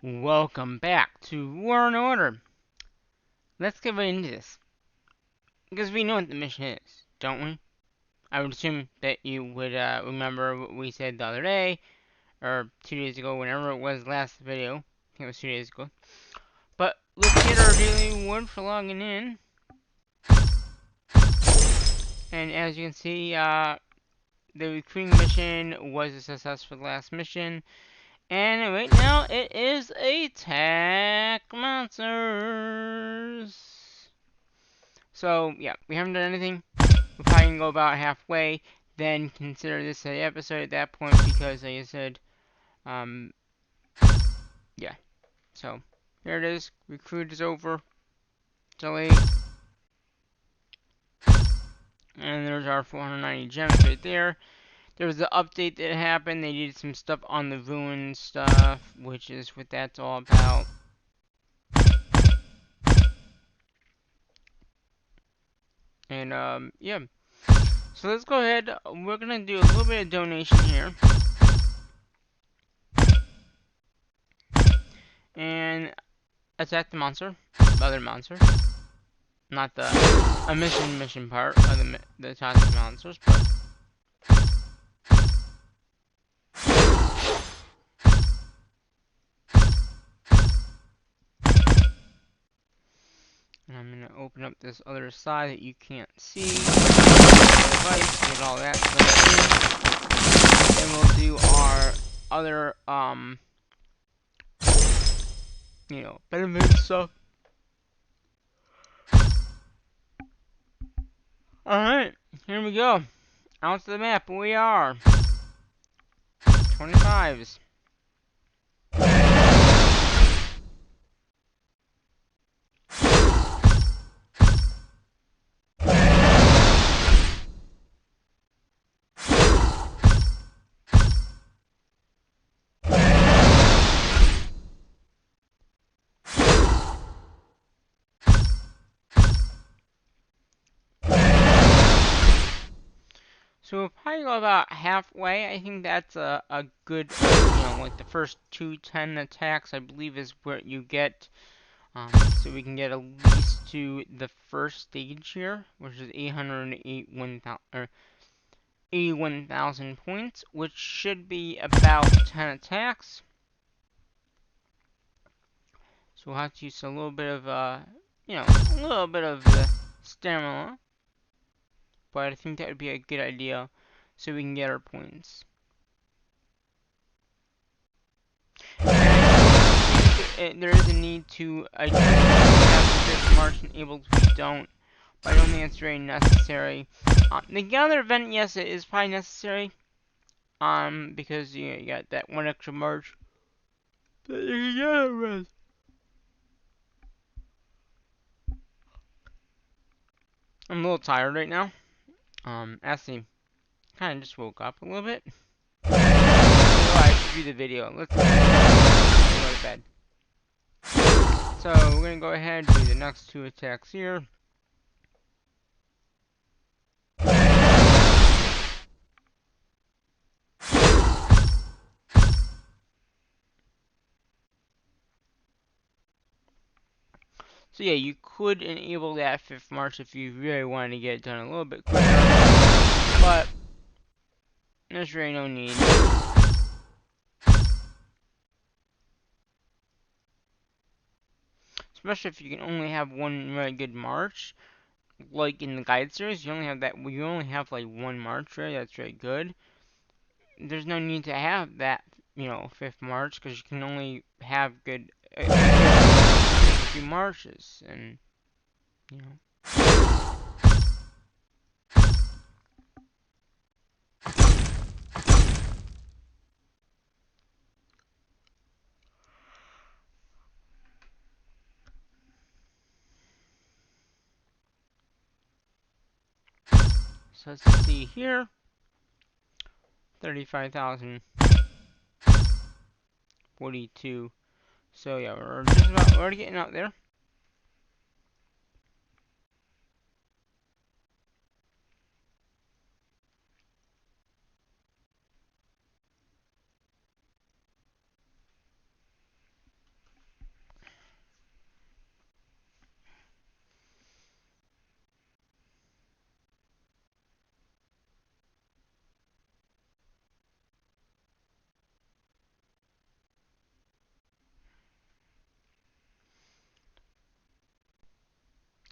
Welcome back to War and Order. Let's get right into this. Because we know what the mission is, don't we? I would assume that you would remember what we said the other day, or 2 days ago, whenever it was last video. I think it was 2 days ago. But let's get our daily reward for logging in. And as you can see, the recruiting mission was a success for the last mission. And right now, it is Attack Monsters. So, yeah, we haven't done anything. We're probably going to go about halfway. Then consider this an episode at that point because, like I said, yeah. So, here it is. Recruit is over. Delete. And there's our 490 gems right there. There was the update that happened. They did some stuff on the ruin stuff, which is what that's all about. And, yeah. So let's go ahead. We're going to do a little bit of donation here. And attack the monster. The other monster. Not the mission part of the toxic monsters, but and I'm gonna open up this other side that you can't see. Device, get all that stuff in. And we'll do our other benefit stuff. Alright, here we go. Out to the map, we are 25s. So we'll probably go about halfway. I think that's a good, like the first 210 attacks, I believe, is where you get. So we can get at least to the first stage here, which is 81,000 points, which should be about 10 attacks. So we'll have to use a little bit of, a little bit of the stamina. But I think that would be a good idea, so we can get our points. There is a need to, I do have the 5th March enabled, we don't. But I don't think it's very necessary. The Gather event, yes, it is probably necessary. Because you got that one extra march. I'm a little tired right now. Actually, kind of just woke up a little bit. So I should do the video. Let's go to bed. So we're gonna go ahead and do the next 2 attacks here. So yeah, you could enable that 5th March if you really wanted to get it done a little bit quicker. But there's really no need. Especially if you can only have one really good march. Like in the guide series, you only have like one march there that's really good. There's no need to have that, 5th March, because you can only have good few marches, and So let's see here. 35,042. So yeah, we're already getting out there.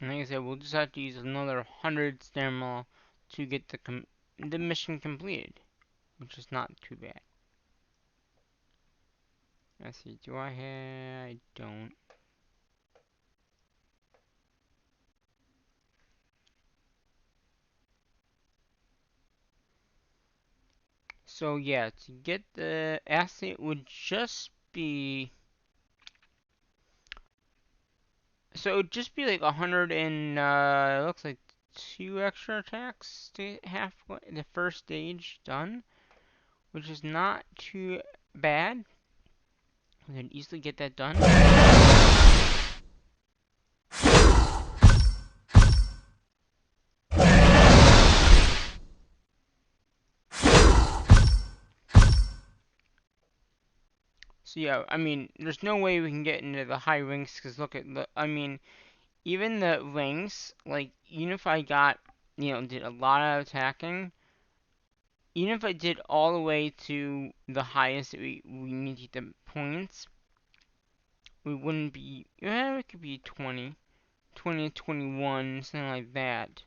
And like I said, we'll just have to use another 100 stamina to get the mission completed, which is not too bad. Let's see, do I have... I don't. So yeah, to get the asset would just be... So it would just be like 100 and, it looks like 2 extra attacks to have the first stage done, which is not too bad. We can easily get that done. So yeah, I mean, there's no way we can get into the high ranks, because look at the, I mean, even the ranks, like, even if I got, did a lot of attacking, even if I did all the way to the highest that we need to get the points, we wouldn't be, it could be 20 to 21, something like that.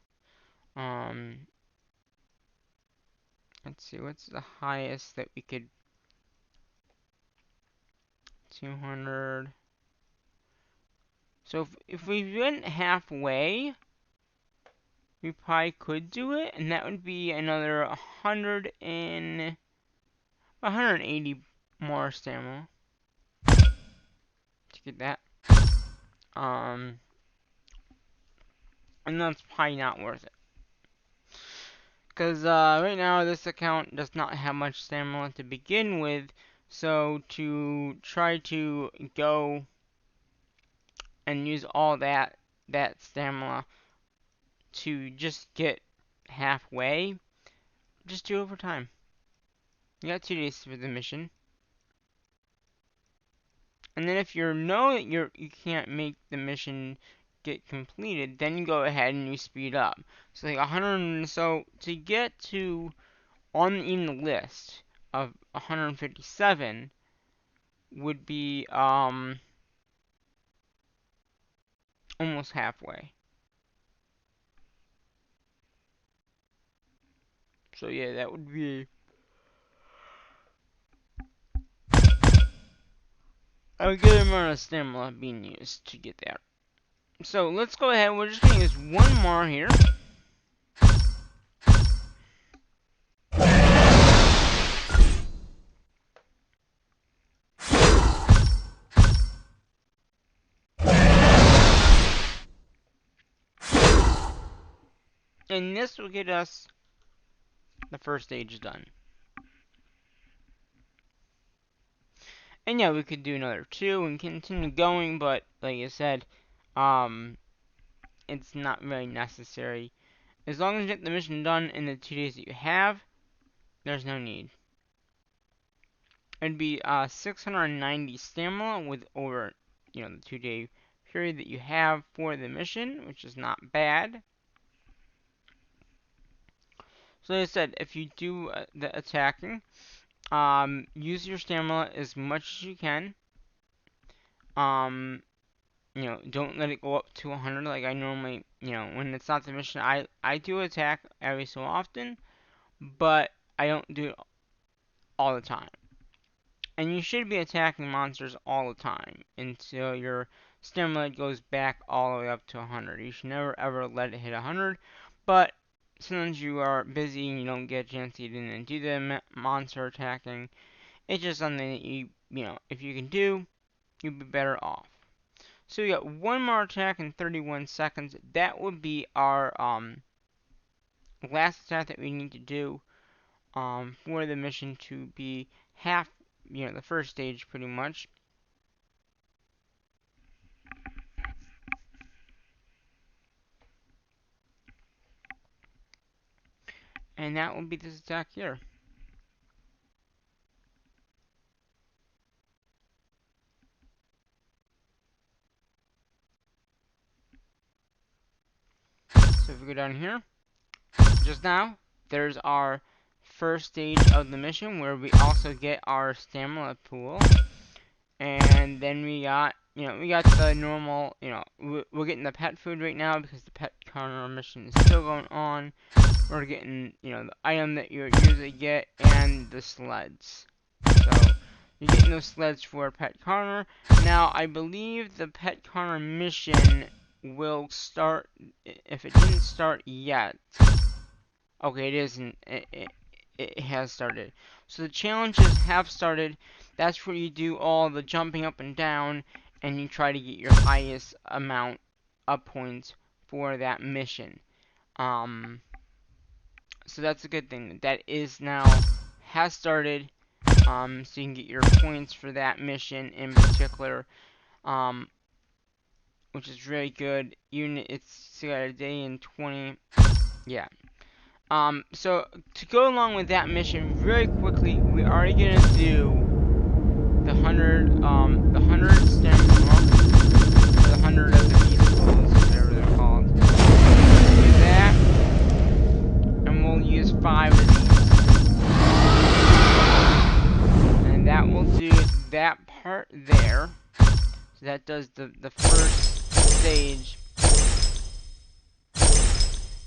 Let's see, what's the highest that we could, 200. So if we went halfway, we probably could do it, and that would be another 180 more stamina to get that. And that's probably not worth it. Because right now this account does not have much stamina to begin with, so to try to go and use all that stamina to just get halfway, just do it over time. You got 2 days for the mission. And then if you know that you can't make the mission get completed, then you go ahead and you speed up. So like 100, so to get to on in the list of 157 would be almost halfway. So yeah, that would be a good amount of stamina being used to get there. So let's go ahead, we're just going to use one more here. And this will get us the first stage done. And yeah, we could do another 2 and continue going, but like I said, it's not really necessary. As long as you get the mission done in the 2 days that you have, there's no need. It'd be 690 stamina with over, the 2-day period that you have for the mission, which is not bad. So like I said, if you do the attacking, use your stamina as much as you can. Don't let it go up to 100 like I normally, when it's not the mission. I do attack every so often, but I don't do it all the time. And you should be attacking monsters all the time until your stamina goes back all the way up to 100. You should never ever let it hit 100, but sometimes you are busy and you don't get a chance to get in and do the monster attacking. It's just something that if you can do, you'd be better off. So we got one more attack in 31 seconds. That would be our last attack that we need to do for the mission to be half, the first stage pretty much. And that will be this attack here. So if we go down here, just now, there's our first stage of the mission where we also get our stamina pool. And then we got we got the normal, we're getting the pet food right now because the pet corner mission is still going on. We're getting, the item that you usually get and the sleds. So, you're getting those sleds for Pet Corner. Now, I believe the Pet Corner mission will start, if it didn't start yet. Okay, it isn't. It has started. So the challenges have started. That's where you do all the jumping up and down, and you try to get your highest amount of points for that mission. So that's a good thing. That is now has started. So you can get your points for that mission in particular, which is really good. It's got a day in 20. Yeah. So to go along with that mission, really quickly, we are gonna do the 100 stem, or the 100 of the vehicles, whatever they're called. We'll do that, and we'll use 5 of these. And that will do that part there. So that does the first stage.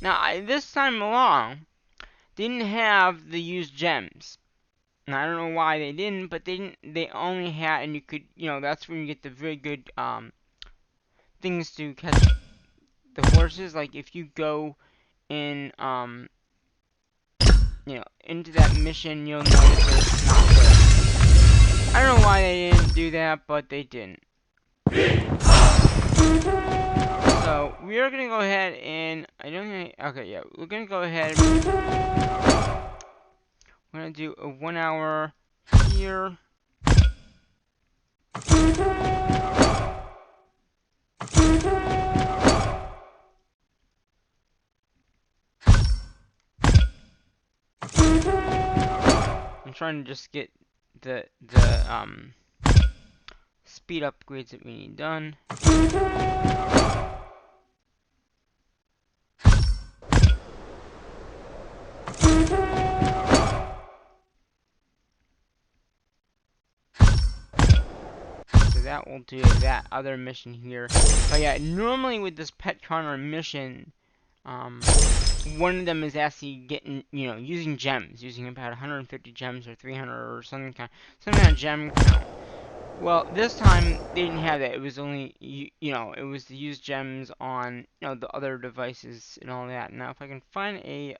Now, this time along, didn't have the used gems. And I don't know why they didn't, but they didn't. They only had, and you could, that's when you get the very good things to catch the horses. Like if you go in, into that mission, you'll notice it's not there. I don't know why they didn't do that, but they didn't. So we are gonna go ahead and okay, yeah, we're gonna go ahead. We're gonna do a 1 hour here. I'm trying to just get the speed upgrades that we need done. So that will do that other mission here. But yeah, normally with this Pet Corner mission, one of them is actually getting, using gems, using about 150 gems or 300 or some kind of gem count. Well, this time they didn't have that. It was only, it was to use gems on, the other devices and all that. Now, if I can find a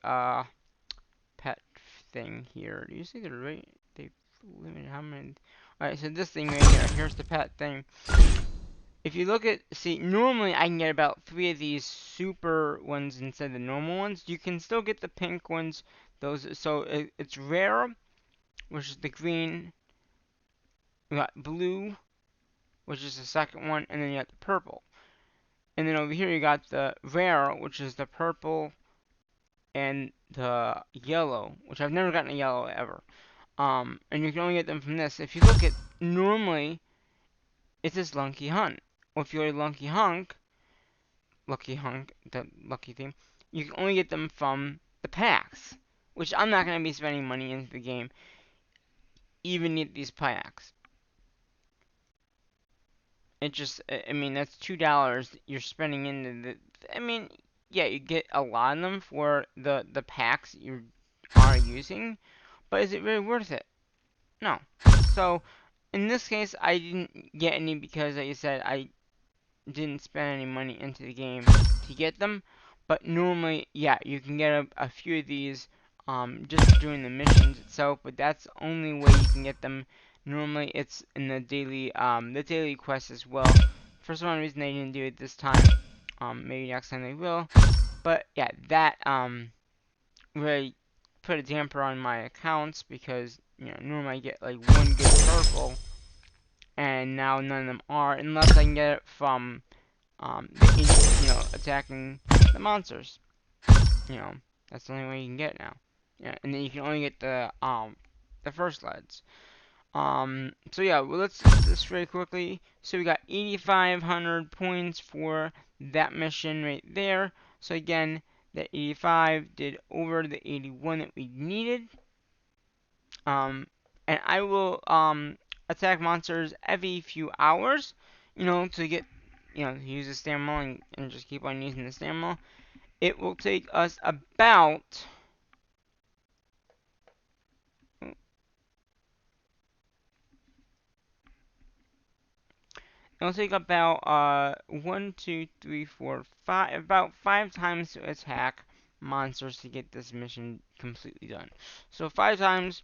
pet thing here, do you see the rate? They've limited how many? All right, so this thing right here. Here's the pet thing. If you look at, normally I can get about 3 of these super ones instead of the normal ones. You can still get the pink ones. So it's rare, which is the green. We got blue, which is the second one, and then you got the purple. And then over here you got the rare, which is the purple, and the yellow, which I've never gotten a yellow ever. And you can only get them from this. If you look at, normally, it says Lucky Hunt. Or if you're a Lucky Hunk, the lucky theme, you can only get them from the packs. Which I'm not going to be spending money into the game, even need these packs. It just, I mean, that's $2 you're spending into the, I mean, yeah, you get a lot of them for the packs you are using, but is it really worth it? No. So, in this case, I didn't get any because, like I said, I didn't spend any money into the game to get them. But normally, yeah, you can get a few of these just for doing the missions itself. But that's the only way you can get them. Normally, it's in the daily quest as well. For some reason, they didn't do it this time. Maybe next time they will. But yeah, that really put a damper on my accounts because normally I get like one good purple, and now none of them are unless I can get it from attacking the monsters. That's the only way you can get it now. Yeah, and then you can only get the first leads. So yeah, well, let's do this very quickly. So we got 8,500 points for that mission right there. So again, that 85 did over the 81 that we needed. And I will attack monsters every few hours. you know, to get, you know, to use the stamina and just keep on using the stamina, it will take us about, it'll take about 1, 2, 3, 4, 5, about 5 times to attack monsters to get this mission completely done. So 5 times,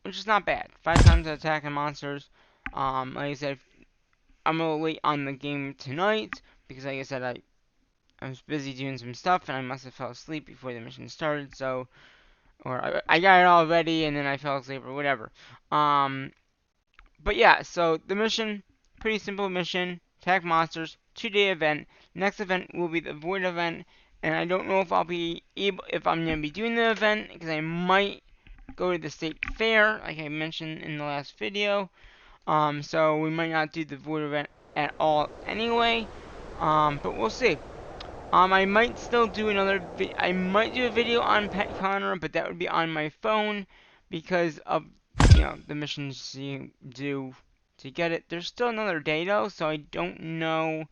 which is not bad. 5 times attacking monsters. Like I said, I'm a little late on the game tonight because, like I said, I was busy doing some stuff and I must have fell asleep before the mission started. So, or I got it all ready and then I fell asleep or whatever. But yeah, so the mission, pretty simple mission. Attack monsters, 2-day event. Next event will be the Void event, and I don't know if I'll be able, if I'm gonna be doing the event, because I might go to the state fair, like I mentioned in the last video. So we might not do the Void event at all anyway. But we'll see. I might still do I might do a video on Pet Connor, but that would be on my phone because of, you know, the missions you do to get it. There's still another day though, so I don't know.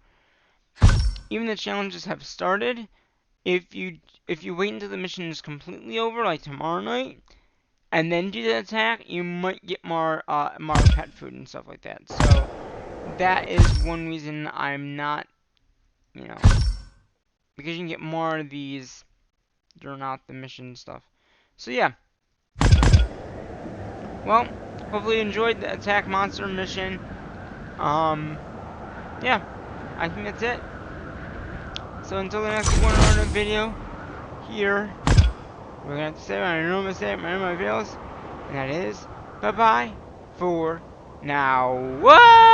Even the challenges have started. If you wait until the mission is completely over, like tomorrow night, and then do the attack, you might get more pet food and stuff like that. So that is one reason I'm not, you know, because you can get more of these during out the mission stuff. So yeah. Well, hopefully you enjoyed the attack monster mission. Yeah, I think that's it. So until the next one on the video, here, we're gonna have to say what I normally say at my videos, and that is bye bye for now. What?